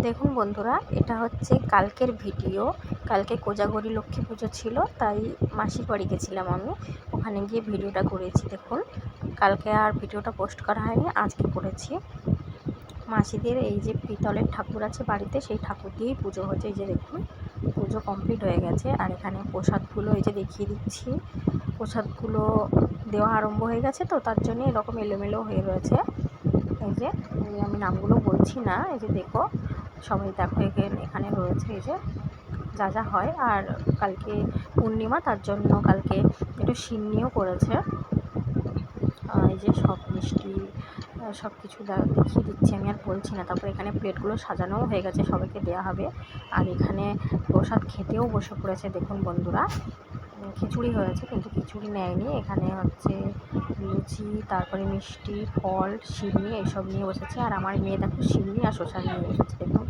দেখুন বন্ধুরা, এটা হচ্ছে কালকের ভিডিও। কালকে কোজাগরি লক্ষ্মী পুজো ছিল, তাই মাসির বাড়ি গেছিলাম আমি। ওখানে গিয়ে ভিডিওটা করেছি। দেখুন, কালকে আর ভিডিওটা পোস্ট করা হয়নি, আজকে করেছি। মাসিদের এই যে পিতলের ঠাকুর আছে বাড়িতে, সেই ঠাকুর দিয়েই পুজো হচ্ছে। এই যে দেখুন, পুজো কমপ্লিট হয়ে গেছে। আর এখানে প্রসাদগুলো এই যে দেখিয়ে দিচ্ছি, প্রসাদগুলো দেওয়া আরম্ভ হয়ে গেছে, তো তার জন্য এরকম এলোমেলো হয়ে রয়েছে। এই যে আমি নামগুলো বলছি না, এই যে দেখো সবাই দেখো এখানে রয়েছে এই যে যা যা হয়। আর কালকে পূর্ণিমা, তার জন্য কালকে একটু সিন্নিও করেছে। এই যে সব মিষ্টি সব কিছু দেখিয়ে দিচ্ছি, আমি আর বলছি না। তারপর এখানে প্লেটগুলো সাজানোও হয়ে গেছে, সবাইকে দেওয়া হবে। আর এখানে প্রসাদ খেতেও বসে পড়েছে। দেখুন বন্ধুরা, খিচুড়ি হয়েছে, কিন্তু খিচুড়ি নেয়নি। এখানে হচ্ছে লুচি, তারপরে মিষ্টি, ফল, সিন্নি এইসব নিয়ে বসেছে। আর আমার মেয়ে দেখো সিন্নি আর শসা নিয়ে বসেছে। দেখুন